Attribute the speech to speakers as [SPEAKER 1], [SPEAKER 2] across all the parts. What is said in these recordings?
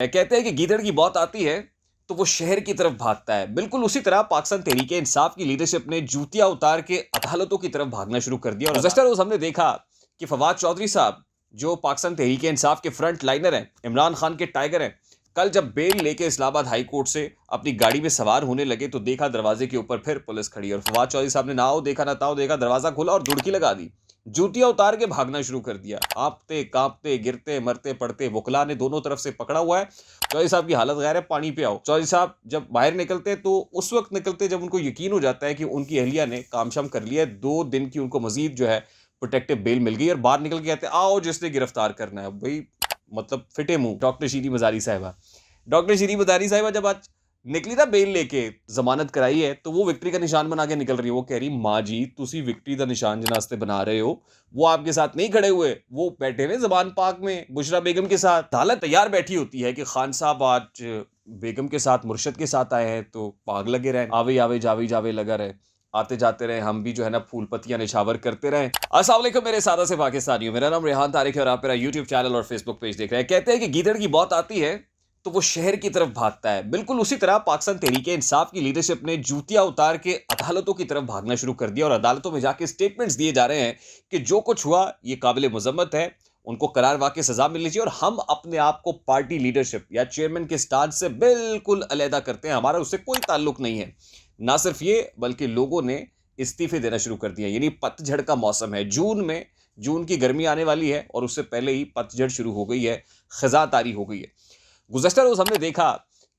[SPEAKER 1] कहते हैं कि गीदड़ की मौत आती है तो वो शहर की तरफ भागता है। बिल्कुल उसी तरह पाकिस्तान तहरीके इंसाफ की लीडरशिप ने जूतियां उतार के अदालतों की तरफ भागना शुरू कर दिया। और गुज़श्ता रोज हमने देखा कि फवाद चौधरी साहब जो पाकिस्तान तहरीके इंसाफ के फ्रंट लाइनर हैं, इमरान खान के टाइगर हैं, कल जब बेल लेके इस्लामाबाद हाई कोर्ट से अपनी गाड़ी में सवार होने लगे तो देखा दरवाजे के ऊपर फिर पुलिस खड़ी। और फवाद चौधरी साहब ने ना हो देखा ना ताओ देखा, दरवाजा खोला और दुड़की लगा दी, जूतियां उतार के भागना शुरू कर दिया। आपते कांपते गिरते मरते पड़ते वकला ने दोनों तरफ से पकड़ा हुआ है। चौधरी साहब की हालत गैर है, पानी पे आओ। चौधरी साहब जब बाहर निकलते तो उस वक्त निकलते जब उनको यकीन हो जाता है कि उनकी अहलिया ने काम शाम कर लिया है, 2 दिन की उनको मजीद जो है प्रोटेक्टिव बेल मिल गई। और बाहर निकल के कहते हैं आओ जिसने गिरफ्तार करना है। भाई मतलब फिटे मुंह डॉक्टर शीरी मजारी साहिबा। डॉक्टर शीरी मजारी साहिबा जब आज निकली ना बेल लेके, जमानत कराई है, तो वो विक्ट्री का निशान बना के निकल रही है। वो कह रही माँ जी तुसी विक्ट्री का निशान जनास्ते बना रहे हो, वो आपके साथ नहीं खड़े हुए, वो बैठे हुए जबान पाक में बुशरा बेगम के साथ। अदालत तैयार बैठी होती है कि खान साहब आज बेगम के साथ मुर्शद के साथ आए हैं तो पाग लगे रहे, आवे आवे जावे जावे लगा रहे, आते जाते रहे, हम भी जो है ना फूल पत्तियां निछावर करते रहे। अस्सलाम वालेकुम मेरे सादा से पाकिस्तानियों, मेरा नाम रेहान तारिक है और आप मेरा यूट्यूब चैनल और फेसबुक पेज देख रहे हैं। कहते हैं कि गीदड़ की मौत आती है तो वो शहर की तरफ भागता है। बिल्कुल उसी तरह पाकिस्तान तहरीके इंसाफ की लीडरशिप ने जूतियां उतार के अदालतों की तरफ भागना शुरू कर दिया। और अदालतों में जाके स्टेटमेंट्स दिए जा रहे हैं कि जो कुछ हुआ ये काबिल मुजम्मत है, उनको करार वाकई सजा मिलनी चाहिए। और हम अपने आप को पार्टी लीडरशिप या चेयरमैन के स्टांस से बिल्कुल अलहदा करते हैं, हमारा उससे कोई ताल्लुक नहीं है। ना सिर्फ ये बल्कि लोगों ने इस्तीफे देना शुरू कर दिया। यानी पतझड़ का मौसम है, जून की गर्मी आने वाली है और उससे पहले ही पतझड़ शुरू हो गई है, खजा तारी हो गई है। गुज़श्ता रोज हमने देखा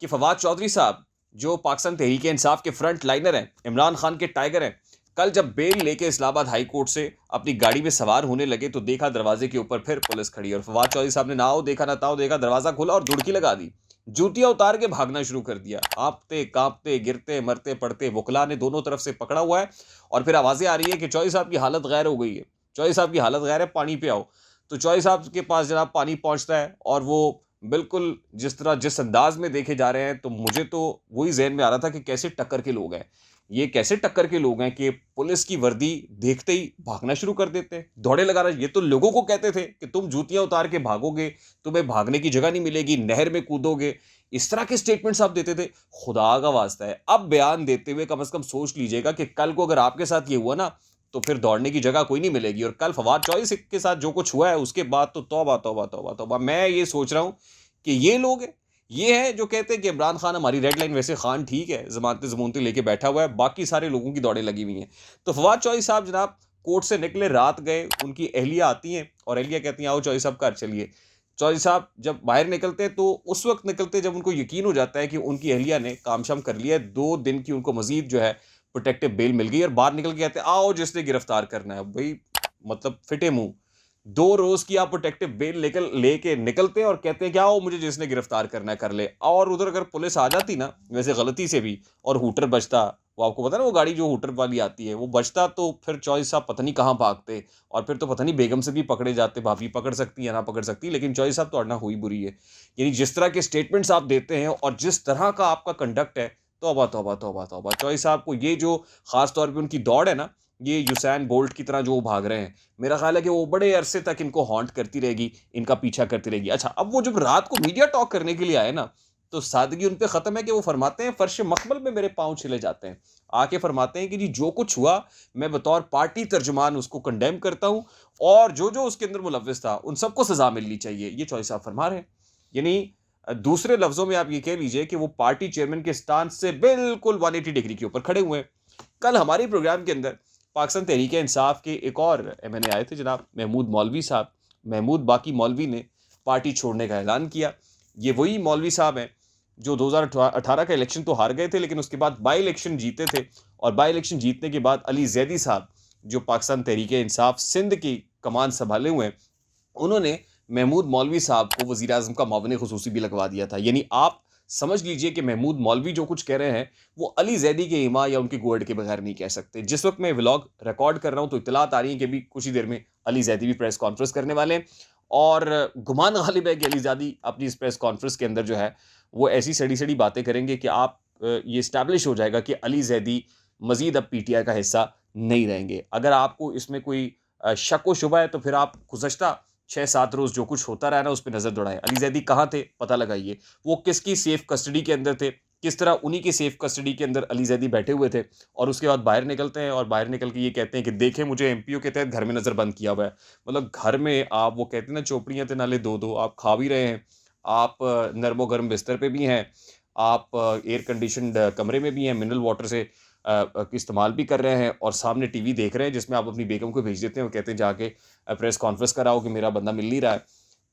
[SPEAKER 1] कि फवाद चौधरी साहब जो पाकिस्तान तहरीके इंसाफ के फ्रंट लाइनर हैं, इमरान खान के टाइगर हैं, कल जब बेल लेके इस्लामाबाद हाई कोर्ट से अपनी गाड़ी में सवार होने लगे तो देखा दरवाजे के ऊपर फिर पुलिस खड़ी। और फवाद चौधरी साहब ने ना हो देखा ना ताओ देखा, दरवाजा खोला और दुड़की लगा दी, जूतियां उतार के भागना शुरू कर दिया। आपते कांपते गिरते मरते पड़ते वकला ने दोनों तरफ से पकड़ा हुआ है। और फिर आवाजें आ रही है कि चौधरी साहब की हालत गैर हो गई है, चौधरी साहब की हालत गैर है, पानी पे आओ। तो चौधरी साहब के पास जनाब पानी पहुंचता है और वो बिल्कुल जिस अंदाज में देखे जा रहे हैं, तो मुझे तो वही ज़हन में आ रहा था कि कैसे टक्कर के लोग हैं ये, कैसे टक्कर के लोग हैं कि पुलिस की वर्दी देखते ही भागना शुरू कर देते हैं, दौड़े लगा रहे। ये तो लोगों को कहते थे कि तुम जूतियां उतार के भागोगे, तुम्हें भागने की जगह नहीं मिलेगी, नहर में कूदोगे, इस तरह के स्टेटमेंट्स आप देते थे। खुदा का वास्ता है, अब बयान देते हुए कम से कम सोच लीजिएगा कि कल को अगर आपके साथ ये हुआ ना तो फिर दौड़ने की जगह कोई नहीं मिलेगी। और कल फवाद चौधरी के साथ जो कुछ हुआ है उसके बाद तो तौबा तौबा तौबा तौबा। मैं ये सोच रहा हूं कि ये लोग हैं, ये हैं जो कहते हैं कि इमरान खान हमारी रेड लाइन। वैसे खान ठीक है, जमानतें जमूनतें लेके बैठा हुआ है, बाकी सारे लोगों की दौड़ें लगी हुई हैं। तो फवाद चौधरी साहब जनाब कोर्ट से निकले, रात गए, उनकी अहलिया आती हैं और अहलिया कहती हैं आओ चौधरी साहब घर चलिए। चौधरी साहब जब बाहर निकलते तो उस वक्त निकलते जब उनको यकीन हो जाता है कि उनकी अहलिया ने काम शाम कर लिया है, 2 दिन की उनको मजीद जो है प्रोटेक्टिव बेल मिल गई। और बाहर निकल के कहते हैं आओ जिसने गिरफ्तार करना है। भाई मतलब फिटे मुंह, 2 रोज की आप प्रोटेक्टिव बेल लेके निकलते हैं और कहते हैं क्या हो मुझे जिसने गिरफ्तार करना है कर ले। और उधर अगर पुलिस आ जाती ना वैसे गलती से भी और हूटर बचता, वो आपको पता ना वो गाड़ी जो हूटर वाली आती है वो बचता, तो फिर चौधरी साहब पता नहीं कहाँ भागते और फिर तो पता नहीं बेगम से भी पकड़े जाते। भाभी पकड़ सकती है ना पकड़ सकती, लेकिन चौधरी साहब तो अड़ना हुई बुरी है। यानी जिस तरह के स्टेटमेंट्स आप देते हैं और जिस तरह का आपका कंडक्ट है, तौबा तौबा तौबा तौबा। चौधरी साहब को ये जो खास तौर पे उनकी दौड़ है ना, ये यूसैन बोल्ट की तरह जो वो भाग रहे हैं, मेरा ख्याल है कि वो बड़े अरसे तक इनको हॉन्ट करती रहेगी, इनका पीछा करती रहेगी। अच्छा, अब वो जब रात को मीडिया टॉक करने के लिए आए ना, तो सादगी उन पे खत्म है कि वो फरमाते हैं फर्श मखमल में मेरे पांव छिले जाते हैं। आके फरमाते हैं कि जी जो कुछ हुआ मैं बतौर पार्टी तर्जुमान उसको कंडेम करता हूं और जो जो उसके अंदर मुलव्विस था उन सबको सजा मिलनी चाहिए। ये चौधरी साहब फरमा रहे हैं। यानी दूसरे लफ्जों में आप ये कह लीजिए कि वो पार्टी चेयरमैन के स्टांस से बिल्कुल 180 डिग्री के ऊपर खड़े हुए हैं। कल हमारे प्रोग्राम के अंदर पाकिस्तान तहरीके इंसाफ के एक और एमएनए आए थे जनाब महमूद मौलवी साहब। महमूद बाकी मौलवी ने पार्टी छोड़ने का ऐलान किया। ये वही मौलवी साहब हैं जो 2018 का इलेक्शन तो हार गए थे, लेकिन उसके बाद बाई इलेक्शन जीते थे। और बाई इलेक्शन जीतने के बाद अली जैदी साहब जो पाकिस्तान तहरीके इंसाफ सिंध की कमान संभाले हुए हैं, उन्होंने महमूद मौलवी साहब को वज़ीर आज़म का मावन खुसूसी भी लगवा दिया था। यानी आप समझ लीजिए कि महमूद मौलवी जो कुछ कह रहे हैं वो अली जैदी के इमा या उनके गोल्ड के बगैर नहीं कह सकते। जिस वक्त मैं व्लॉग रिकॉर्ड कर रहा हूं तो इतलात आ रही है कि भी कुछ ही देर में अली जैदी भी प्रेस कॉन्फ्रेंस करने वाले हैं। और गुमान गालिब है कि अली जैदी अपनी इस प्रेस कॉन्फ्रेंस के अंदर जो है वो ऐसी सड़ी सड़ी बातें करेंगे कि आप ये इस्टेब्लिश हो जाएगा कि अली जैदी मजीद अब पीटीआई का हिस्सा नहीं रहेंगे। अगर आपको इसमें कोई शक व शुबा है तो फिर आप गुज़श्ता 6-7 रोज़ जो कुछ होता रहा ना उस पे नज़र दौड़ाएँ। अली ज़ैदी कहाँ थे? पता लगाइए। वो किसकी सेफ कस्टडी के अंदर थे? किस तरह उन्हीं की सेफ कस्टडी के अंदर अली ज़ैदी बैठे हुए थे और उसके बाद बाहर निकलते हैं और बाहर निकल के ये कहते हैं कि देखें मुझे एमपीओ के तहत घर में नज़रबंद किया हुआ है। मतलब घर में आप वो कहते हैं ना चौपड़ियाँ ते नाले दो-दो आप खा भी रहे हैं, आप नर्मो-गर्म बिस्तर पे भी हैं, आप एयर कंडीशन्ड कमरे में भी हैं, मिनरल वाटर से इस्तेमाल भी कर रहे हैं और सामने टीवी देख रहे हैं जिसमें आप अपनी बेगम को भेज देते हैं और कहते हैं जाके प्रेस कॉन्फ्रेंस कराओ कि मेरा बंदा मिल नहीं रहा है।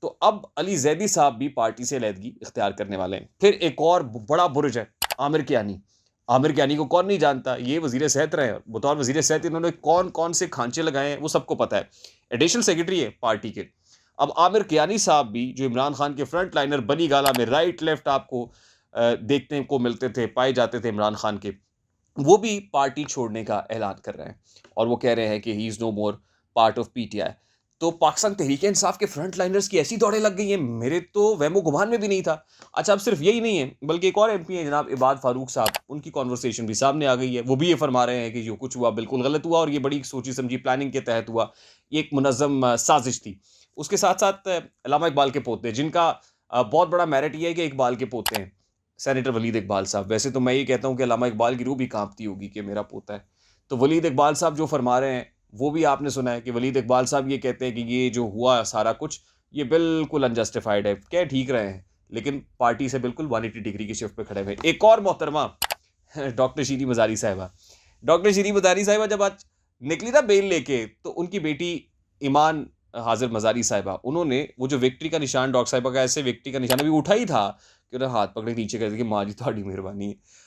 [SPEAKER 1] तो अब अली ज़ैदी साहब भी पार्टी से अलहदगी इख्तियार करने वाले हैं। फिर एक और बड़ा बुर्ज है, आमिर कियानी। आमिर कियानी को कौन नहीं जानता? ये वज़ीर सेहत रहे हैं। बतौर वज़ीर सेहत इन्होंने कौन-कौन से खांचे लगाए हैं, वो सबको पता है। एडिशनल सेक्रेटरी है पार्टी के। अब आमिर कियानी साहब भी जो इमरान खान के फ्रंट लाइनर बनी गाला में राइट लेफ्ट आपको देखने को मिलते थे, पाए जाते थे इमरान खान के, वो भी पार्टी छोड़ने का ऐलान कर रहे हैं और वो कह रहे हैं कि he is no more part of PTI. तो पाकिस्तान तहरीक-ए-इंसाफ के फ्रंट लाइनर्स की ऐसी दौड़ें लग गई हैं, मेरे तो वहमो-गुमान में भी नहीं था। अच्छा, अब सिर्फ यही नहीं है, बल्कि एक और एमपी हैं जनाब इबाद फारूक साहब, उनकी कन्वर्सेशन भी सामने आ गई है। वो भी ये फरमा रहे हैं कि जो कुछ हुआ बिल्कुल गलत हुआ और ये बड़ी सोची-समझी प्लानिंग के तहत हुआ। ये एक मुनज़्ज़म साज़िश थी। उसके साथ-साथ अल्लामा इकबाल के पोते, जिनका बहुत बड़ा मेरिट ये है कि इकबाल के पोते हैं, सेनेटर वलीद इकबाल साहब। वैसे तो मैं ये कहता हूँ कि अल्लामा इकबाल की रूह भी काँपती होगी कि मेरा पोता है। तो वलीद इकबाल साहब जो फरमा रहे हैं, वो भी आपने सुना है कि वलीद इकबाल साहब ये कहते हैं कि ये जो हुआ सारा कुछ, ये बिल्कुल अनजस्टिफाइड है। कह ठीक रहे हैं, लेकिन पार्टी से बिल्कुल 180 डिग्री की शिफ्ट पे खड़े हुए हैं। एक और मोहतरमा डॉक्टर शीरी मज़ारी साहिबा। डॉक्टर शीरी मज़ारी साहिबा जब आज निकली ना बेल लेके, तो उनकी बेटी ईमान हाज़िर मज़ारी साहिबा, उन्होंने वो जो विक्ट्री का निशान डॉक्टर साहिबा का ऐसे विक्ट्री का निशान अभी उठा ही था कि उन्हें हाथ पकड़े नीचे कर दिया कि माँ जी ਤੁਹਾਡੀ मेहरबानी है।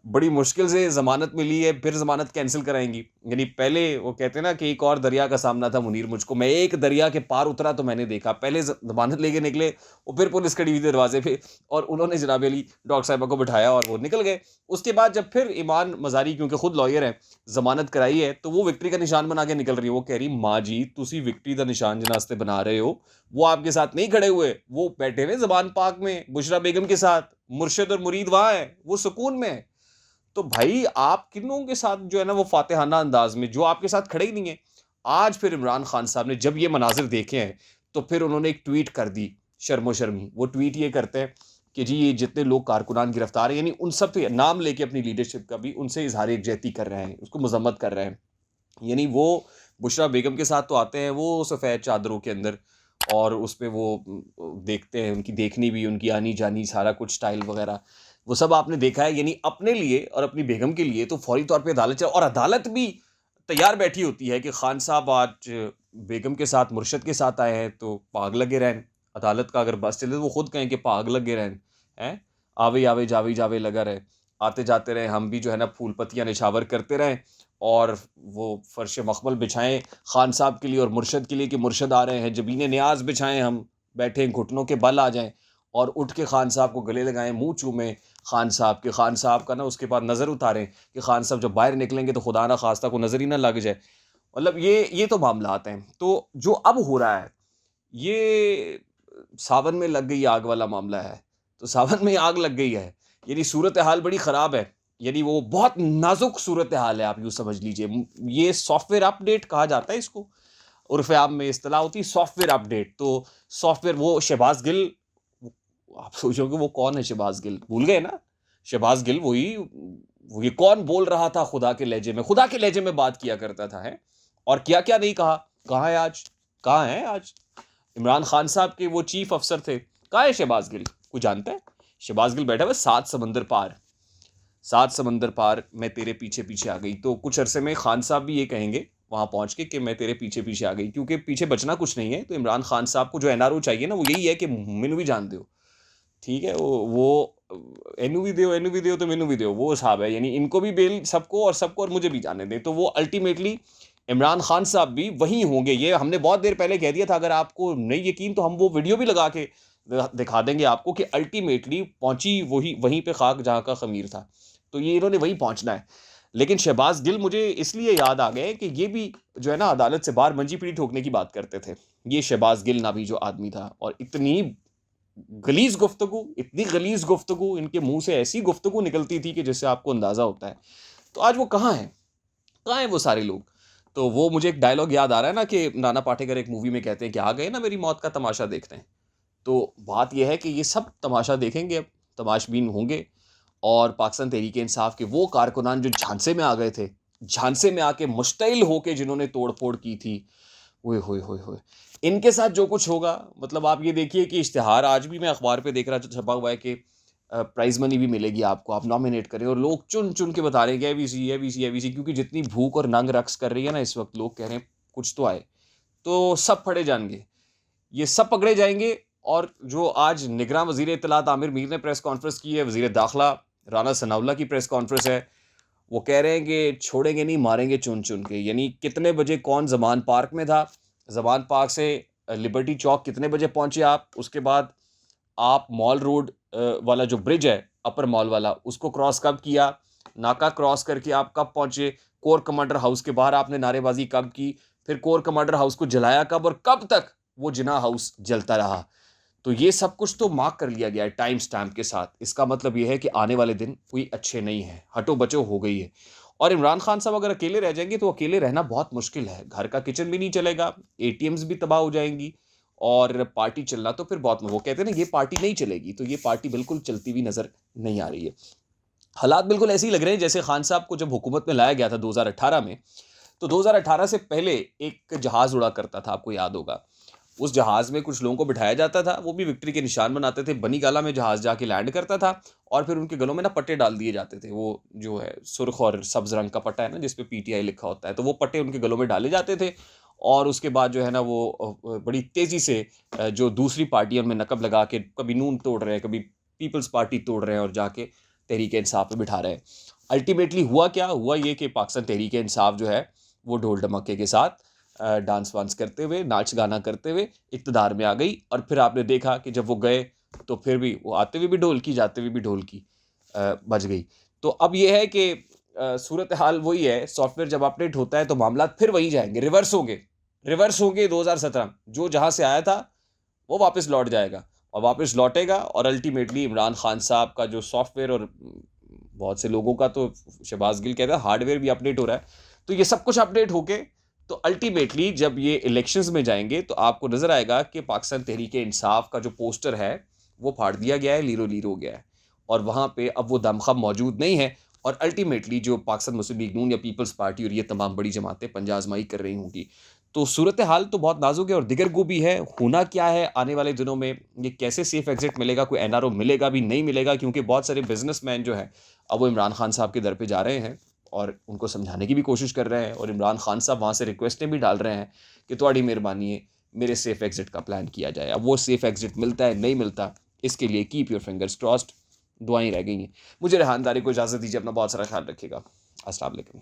[SPEAKER 1] बड़ी मुश्किल से ज़मानत मिली है, फिर ज़मानत कैंसल कराएँगी। यानी पहले वो कहते हैं ना कि एक और दरिया का सामना था मुनीर मुझको। मैं एक दरिया के पार उतरा तो मैंने देखा। पहले ज़मानत लेके निकले और फिर पुलिस खड़ी हुई थी दरवाज़े पे और उन्होंने जनाब अली डॉक्टर साहिबा को बिठाया और वो निकल गए। उसके बाद जब फिर ईमान मज़ारी क्योंकि खुद लॉयर हैं, ज़मानत कराई है, तो वो विक्ट्री का निशान बना के निकल रही है। वो कह रही माँ जी तुसी विक्ट्री का निशान जिस वास्ते बना रहे हो, वो आपके साथ नहीं खड़े हुए, वो बैठे हुए ज़बान पाक में बुशरा बेगम के साथ। मुर्शिद और मुरीद वहाँ हैं, वो सुकून में हैं। तो भाई आप किन लोगों के साथ जो है ना वो फातिहाना अंदाज में जो आपके साथ खड़े ही नहीं है। आज फिर इमरान खान साहब ने जब ये मनाजिर देखे हैं तो फिर उन्होंने एक ट्वीट कर दी शर्मो शर्मी। वो ट्वीट ये करते हैं कि जी ये जितने लोग कारकुनान गिरफ्तार हैं यानी उन सब पे नाम लेके अपनी लीडरशिप का भी उनसे इजहार यकजहती कर रहे हैं, उसको मजम्मत कर रहे हैं। यानी वो बुशरा बेगम के साथ तो आते हैं वो सफ़ेद चादरों के अंदर और उस पे वो देखते हैं उनकी देखनी भी उनकी आनी जानी सारा कुछ स्टाइल वगैरह वो सब आपने देखा है। यानी अपने लिए और अपनी बेगम के लिए तो फौरी तौर पे अदालत और अदालत भी तैयार बैठी होती है कि खान साहब आज बेगम के साथ मुर्शद के साथ आए हैं तो पाग लगे रहें। अदालत का अगर बस चले तो वो खुद कहें कि पाग लगे रहें हैं, आवे आवे जावे जावे लगा रहे, आते जाते रहें, हम भी जो है ना फूल पत्तियाँ निछावर करते रहें और वो फर्श मखमल बिछाएं खान साहब के लिए और मुर्शद के लिए कि मुर्शद आ रहे हैं, जबीन न्याज बिछाएं, हम बैठे घुटनों के बल आ जाएं और उठ के खान साहब को गले लगाएं, मुंह चूमें खान साहब के, खान साहब का ना उसके बाद नज़र उतारें कि खान साहब जब बाहर निकलेंगे तो खुदा ना खास्ता को नज़र ही ना लग जाए। मतलब ये तो मामलात हैं। तो जो अब हो रहा है ये सावन में लग गई आग वाला मामला है। तो सावन में आग लग गई है यानी सूरत हाल बड़ी ख़राब है। यानी वो बहुत नाजुक सूरत हाल है, आप यूँ समझ लीजिए। ये सॉफ्टवेयर अपडेट कहा जाता है इसको, उर्फ़ आम में इस्तिलाह होती है सॉफ्टवेयर अपडेट। तो सॉफ्टवेयर वो शहबाज़ गिल, आप सोचोगे वो कौन है शहबाज़ गिल? भूल गए ना? शहबाज़ गिल वही वो ये कौन बोल रहा था खुदा के लहजे में, खुदा के लहजे में बात किया करता था, हैं? और क्या-क्या नहीं कहा। कहाँ है आज? कहाँ है आज? इमरान खान साहब के वो चीफ अफ़सर थे। कहाँ है शहबाज़ गिल? कोई जानता है? शहबाज़ गिल बैठा हुआ है 7 समंदर पार। 7 समंदर पार मैं तेरे पीछे-पीछे आ गई। तो कुछ अरसे में खान साहब भी ये कहेंगे वहाँ पहुँच के कि मैं तेरे पीछे-पीछे आ गई, क्योंकि पीछे बचना कुछ नहीं है। तो इमरान खान साहब को जो एनआरओ चाहिए ना वो यही है कि मैनू भी जान दो। ठीक है? वो एनू भी दो तो मैनू भी दो, वो हिसाब है। यानी इनको भी बेल सबको और मुझे भी जाने दें। तो वो अल्टीमेटली इमरान खान साहब भी वहीं होंगे। ये हमने बहुत देर पहले कह दिया था, अगर आपको नहीं यकीन तो हम वो वीडियो भी लगा के दिखा देंगे आपको कि अल्टीमेटली पहुँची वहीं पे खाक जहाँ का ख़मीर था। तो ये इन्होंने वहीं पहुँचना है। लेकिन शहबाज़ गिल मुझे इसलिए याद आ गए कि ये भी जो है ना अदालत से बाहर मंजी पीढ़ी ठोकने की बात करते थे। ये शहबाज़ गिल नामी जो आदमी था, और इतनी गलीज़ गुफ्तगू, इतनी गलीज़ गुफ्तगू, इनके मुँह से ऐसी गुफ्तगू निकलती थी कि जिससे आपको अंदाज़ा होता है। तो आज वो कहाँ हैं? कहाँ हैं वो सारे लोग? तो वो मुझे एक डायलॉग याद आ रहा है ना कि नाना पाटेकर एक मूवी में कहते हैं कि आ गए ना मेरी मौत का तमाशा देखने। तो बात ये है कि ये सब तमाशा देखेंगे अब, तमाशबीन होंगे और पाकिस्तान तहरीक-ए-इंसाफ के वो कारकुनान जो झांसे में आ गए थे, झांसे में आके मुश्तइल होके जिन्होंने तोड़-फोड़ की थी, ओए होए होए होए! इनके साथ जो कुछ होगा, मतलब आप ये देखिए कि इश्तिहार आज भी मैं अखबार पे देख रहा था छपा हुआ है कि प्राइज़ मनी भी मिलेगी आपको, आप नॉमिनेट करें और लोग चुन-चुन के बता रहे हैं कि एबीसी, एबीसी, एबीसी क्योंकि जितनी भूख और नंग रक्स कर रही है ना इस वक़्त, लोग कह रहे हैं कुछ तो आए। तो सब पकड़े जाएँगे, ये सब पकड़े जाएँगे और जो आज निगरान वज़ीर इत्तलात आमिर मीर ने प्रेस कॉन्फ्रेंस की है, वज़ीर दाखिला राना सनाउल्लाह की प्रेस कॉन्फ्रेंस है, वो कह रहे हैं कि छोड़ेंगे नहीं, मारेंगे चुन-चुन के। यानी कितने बजे कौन ज़मान पार्क में था, ज़मान पार्क से लिबर्टी चौक कितने बजे पहुँचे आप, उसके बाद आप मॉल रोड वाला जो ब्रिज है, अपर मॉल वाला, उसको क्रॉस कब किया, नाका क्रॉस करके आप कब पहुँचे, कोर कमांडर हाउस के बाहर आपने नारेबाज़ी कब की, फिर कोर कमांडर हाउस को जलाया कब और कब तक वो जिन्ना हाउस जलता रहा। तो ये सब कुछ तो मार्क कर लिया गया है टाइम स्टैम्प के साथ। इसका मतलब ये है कि आने वाले दिन कोई अच्छे नहीं हैं, हटो-बचो हो गई है। और इमरान खान साहब अगर अकेले रह जाएँगे तो अकेले रहना बहुत मुश्किल है। घर का किचन भी नहीं चलेगा, एटीएम्स भी तबाह हो जाएँगी और पार्टी चलना तो फिर बहुत वो कहते हैं ना ये पार्टी नहीं चलेगी, तो ये पार्टी बिल्कुल चलती हुई नज़र नहीं आ रही है। हालात बिल्कुल ऐसे ही लग रहे हैं जैसे खान साहब को जब हुकूमत में लाया गया था 2018 में, तो 2018 से पहले एक जहाज़ उड़ा करता था, आपको याद होगा। उस जहाज़ में कुछ लोगों को बिठाया जाता था, वो भी विक्ट्री के निशान बनाते थे, बनीगाला में जहाज़ जाके लैंड करता था और फिर उनके गलों में ना पट्टे डाल दिए जाते थे। वो जो है सुर्ख और सब्ज़ रंग का पट्टा है ना जिस पे पीटीआई लिखा होता है, तो वो पट्टे उनके गलों में डाले जाते थे और उसके बाद जो है ना वो बड़ी तेज़ी से जो दूसरी पार्टियाँ उनमें नकब लगा के कभी नून तोड़ रहे हैं, कभी पीपल्स पार्टी तोड़ रहे हैं और जाके तहरीक-ए-इंसाफ पे बिठा रहे हैं। अल्टीमेटली हुआ क्या? हुआ ये कि पाकिस्तान तहरीक-ए-इंसाफ जो है, वो ढोल ढमक्के के साथ डांस वांस करते हुए, नाच गाना करते हुए इक़्तिदार में आ गई और फिर आपने देखा कि जब वो गए, तो फिर भी वो आते हुए भी ढोलकी, जाते हुए भी ढोलकी बज गई। तो अब ये है कि सूरत हाल वही है, सॉफ्टवेयर जब अपडेट होता है तो मामलात फिर वहीं जाएँगे, रिवर्स होंगे 2017 जो जहाँ से आया था, वो वापस लौट जाएगा और वापस लौटेगा और अल्टीमेटली इमरान खान साहब का जो सॉफ्टवेयर और बहुत से लोगों का तो शहबाज़ गिल कहता है हार्डवेयर भी अपडेट हो रहा है। तो ये सब कुछ अपडेट होके तो अल्टीमेटली जब ये इलेक्शंस में जाएँगे तो आपको नज़र आएगा कि पाकिस्तान तहरीक-ए-इंसाफ का जो पोस्टर है, वो फाड़ दिया गया है, लीरो-लीर हो गया है और वहाँ पे अब वो दमख़म मौजूद नहीं है और अल्टीमेटली जो पाकिस्तान मुस्लिम लीग नून या पीपल्स पार्टी और ये तमाम बड़ी जमातें पंजा आज़माई कर रही होंगी। तो सूरत हाल तो बहुत नाज़ुक है और दिगरगू भी है, होना क्या है आने वाले दिनों में, ये कैसे सेफ एग्ज़िट मिलेगा, कोई एनआरओ मिलेगा भी, नहीं मिलेगा क्योंकि बहुत सारे बिज़नेसमैन जो हैं, अब वो इमरान खान साहब के दर पे जा रहे हैं और उनको समझाने की भी कोशिश कर रहे हैं और इमरान खान साहब वहाँ से रिक्वेस्टें भी डाल रहे हैं कि तुम्हारी मेहरबानी है, मेरे सेफ एग्ज़िट का प्लान किया जाए। अब वो सेफ एग्ज़िट मिलता है, नहीं मिलता, इसके लिए कीप योर फिंगर्स क्रॉस्ड, दुआएँ रह गई हैं। मुझे रेहान दारी को इजाज़त दीजिए, अपना बहुत सारा ख़्याल रखिएगा। अस्सलाम वालेकुम।